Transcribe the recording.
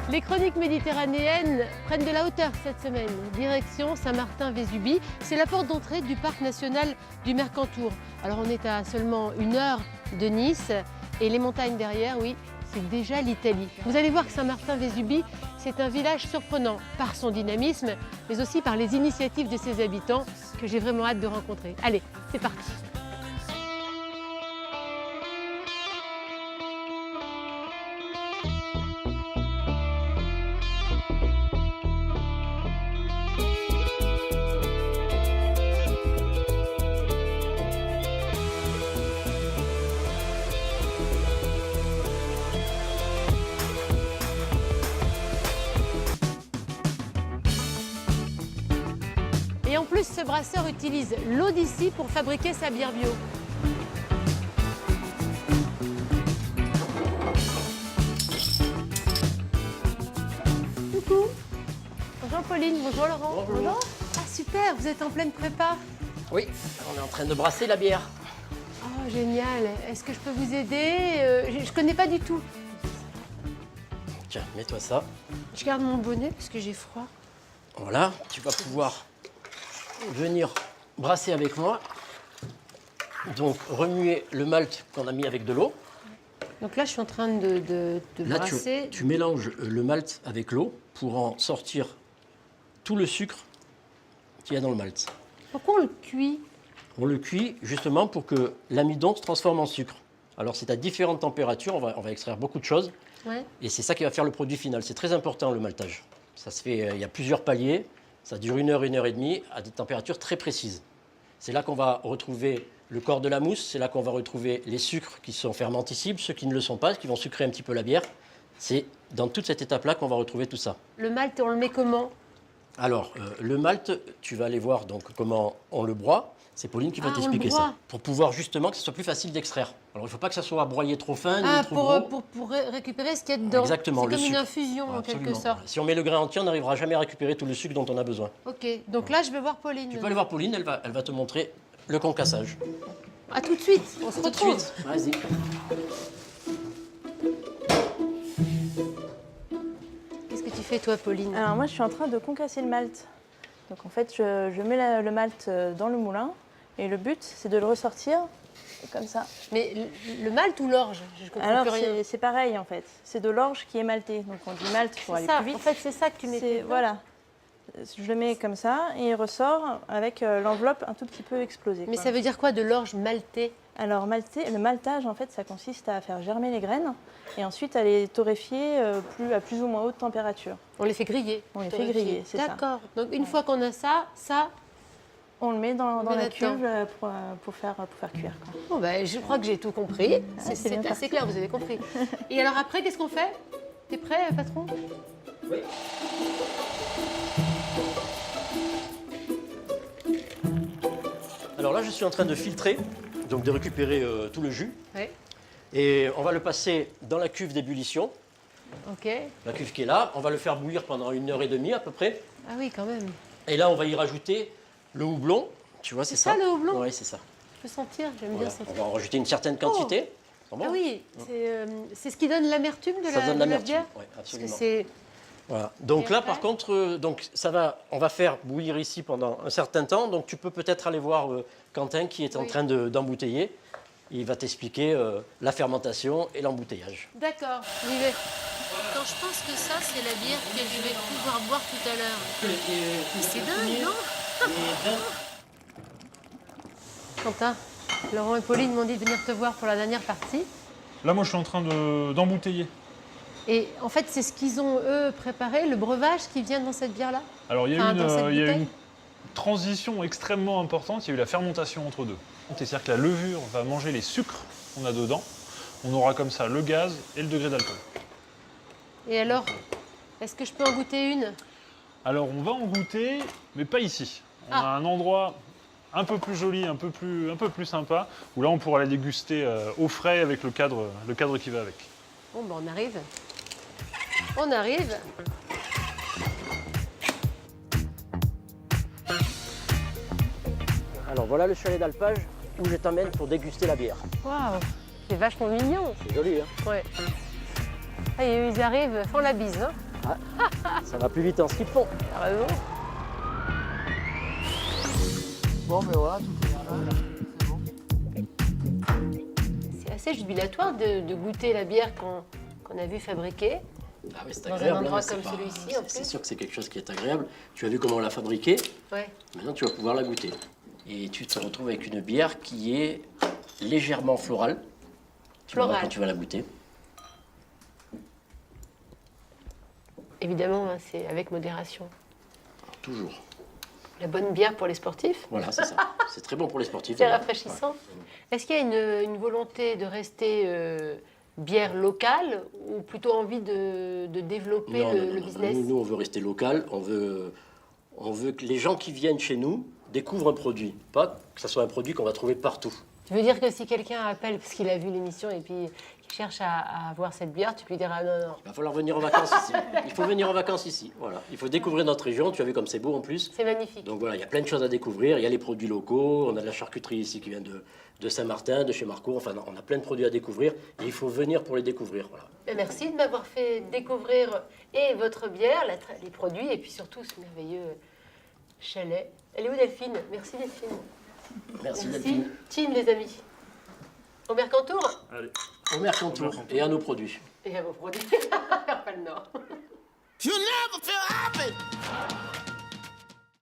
Les chroniques méditerranéennes prennent de la hauteur cette semaine. Direction Saint-Martin-Vésubie, c'est la porte d'entrée du parc national du Mercantour. Alors on est à seulement 1 heure de Nice et les montagnes derrière, oui, c'est déjà l'Italie. Vous allez voir que Saint-Martin-Vésubie, c'est un village surprenant par son dynamisme, mais aussi par les initiatives de ses habitants que j'ai vraiment hâte de rencontrer. Allez, c'est parti. Et en plus, ce brasseur utilise l'eau d'ici pour fabriquer sa bière bio. Coucou. Bonjour Pauline, bonjour Laurent. Bonjour. Ah super, vous êtes en pleine prépa. Oui, on est en train de brasser la bière. Oh génial, est-ce que je peux vous aider? Je connais pas du tout. Tiens, mets-toi ça. Je garde mon bonnet parce que j'ai froid. Voilà, tu vas pouvoir venir brasser avec moi. Donc, remuer le malt qu'on a mis avec de l'eau. Donc là, je suis en train de Là, brasser. tu mélanges le malt avec l'eau pour en sortir tout le sucre qu'il y a dans le malt. Pourquoi on le cuit? On le cuit justement pour que l'amidon se transforme en sucre. Alors, c'est à différentes températures, on va extraire beaucoup de choses. Ouais. Et c'est ça qui va faire le produit final. C'est très important, le maltage. Ça se fait, il y a plusieurs paliers. Ça dure 1 heure, 1 heure et demie, à des températures très précises. C'est là qu'on va retrouver le corps de la mousse, c'est là qu'on va retrouver les sucres qui sont fermenticibles, ceux qui ne le sont pas, qui vont sucrer un petit peu la bière. C'est dans toute cette étape-là qu'on va retrouver tout ça. Le malt, on le met comment? Alors, le malt, tu vas aller voir donc comment on le broie. C'est Pauline qui va Ah, on le t'expliquer broie. ça. Pour pouvoir justement que ce soit plus facile d'extraire. Alors, il ne faut pas que ça soit broyé trop fin Ah, ni trop gros. pour récupérer ce qu'il y a dedans. Exactement, C'est le comme une sucre. infusion en quelque Absolument. sorte. Si on met le grain entier, on n'arrivera jamais à récupérer tout le sucre dont on a besoin. Ok, donc là, je vais voir Pauline. Tu peux aller voir Pauline, elle va te montrer le concassage. À tout de suite, on se Tout de retrouve. suite, vas-y. Qu'est-ce que tu fais toi, Pauline? Alors moi, je suis en train de concasser le malt. Donc en fait, je mets le malt dans le moulin et le but, c'est de le ressortir comme ça. Mais le malt ou l'orge? Je comprends Alors plus rien. c'est pareil en fait. C'est de l'orge qui est malté. Donc on dit malt pour C'est aller ça, plus vite. en fait, c'est ça que tu mets. C'est- voilà. Je le mets comme ça et il ressort avec l'enveloppe un tout petit peu explosée. Mais quoi. ça veut dire quoi de l'orge maltée? Alors le maltage, en fait, ça consiste à faire germer les graines et ensuite à les torréfier à plus ou moins haute température. On les fait griller. On les fait torréfier. griller, c'est ça. D'accord. Donc une fois qu'on a ça, On le met dans met la là-dedans. cuve pour faire cuire. Quoi. bon, ben, je crois que j'ai tout compris. c'est C'est bien assez parti. clair, vous avez compris. Et alors après, qu'est-ce qu'on fait? T'es prêt, patron? Oui. Alors là, je suis en train de filtrer, donc de récupérer tout le jus. Oui. Et on va le passer dans la cuve d'ébullition, Ok. la cuve qui est là. On va le faire bouillir pendant 1 heure et demie à peu près. Ah oui, quand même. Et là, on va y rajouter le houblon. Tu vois, c'est C'est ça, le houblon? Oui, c'est ça. Je peux sentir, j'aime Voilà. bien sentir. On va en rajouter une certaine quantité. C'est bon. Ah oui, c'est ce qui donne l'amertume de Ça donne la l'amertume. bière? Oui, Parce que absolument. c'est... Voilà. Donc Et là, après par contre, on va faire bouillir ici pendant un certain temps. Donc tu peux peut-être aller voir Quentin qui est en Oui. train d'embouteiller. Il va t'expliquer la fermentation et l'embouteillage. D'accord, j'y vais. Quand je pense que ça, c'est la bière que je vais pouvoir boire tout à l'heure. Mais c'est dingue, non? Quentin, Laurent et Pauline m'ont dit de venir te voir pour la dernière partie. Là, moi, je suis en train d'embouteiller. Et en fait, c'est ce qu'ils ont, eux, préparé, le breuvage qui vient dans cette bière-là? Alors, il y a Enfin, dans cette il y a bouteille. une transition extrêmement importante. Il y a eu la fermentation entre deux. C'est-à-dire que la levure va manger les sucres qu'on a dedans. On aura comme ça le gaz et le degré d'alcool. Et alors, est-ce que je peux en goûter une? Alors, on va en goûter, mais pas ici. On Ah. a un endroit un peu plus joli, un peu plus sympa, où là, on pourra la déguster au frais avec le cadre qui va avec. Bon, ben on arrive. On arrive. Alors voilà le chalet d'alpage où je t'emmène pour déguster la bière. Waouh, c'est vachement mignon. C'est joli, hein? Ouais. Ah, et eux, ils arrivent, font la bise. Hein. Ça va plus vite en ski de fond. T'as raison. Bon, mais voilà, tout est bon. C'est assez jubilatoire de goûter la bière qu'on a vu fabriquer. Ah oui, c'est Dans un agréable. endroit c'est comme pas- celui-ci, en C'est plus. sûr que c'est quelque chose qui est agréable. Tu as vu comment on l'a fabriqué. Ouais. Maintenant, tu vas pouvoir la goûter. Et tu te retrouves avec une bière qui est légèrement florale. Tu verras Florale. quand tu vas la goûter. Évidemment, hein, c'est avec modération. Toujours. La bonne bière pour les sportifs. Voilà, c'est ça. C'est très bon pour les sportifs. C'est d'ailleurs. rafraîchissant. Est-ce qu'il y a une volonté de rester bière locale ou plutôt envie de développer Non, non, non, le non. business? Nous, on veut rester local. On veut que les gens qui viennent chez nous découvrent un produit. Pas que ce soit un produit qu'on va trouver partout. Tu veux dire que si quelqu'un appelle parce qu'il a vu l'émission et puis qu'il cherche à avoir cette bière, tu peux lui dire ah non, non, Il va falloir venir en vacances ici. Il faut venir en vacances ici. Voilà. Il faut découvrir notre région. Tu as vu comme c'est beau en plus. c'est magnifique. Donc voilà, il y a plein de choses à découvrir. Il y a les produits locaux. On a de la charcuterie ici qui vient de Saint-Martin, de chez Marco. Enfin, on a plein de produits à découvrir. Et il faut venir pour les découvrir. Voilà. Et merci de m'avoir fait découvrir et votre bière, les produits et puis surtout ce merveilleux chalet. Elle est où Delphine? Merci Delphine. Merci Delphine. Team les amis. Au Mercantour Allez. Au Mercantour et à nos produits. et à vos produits. Pas le Nord. You never feel happy.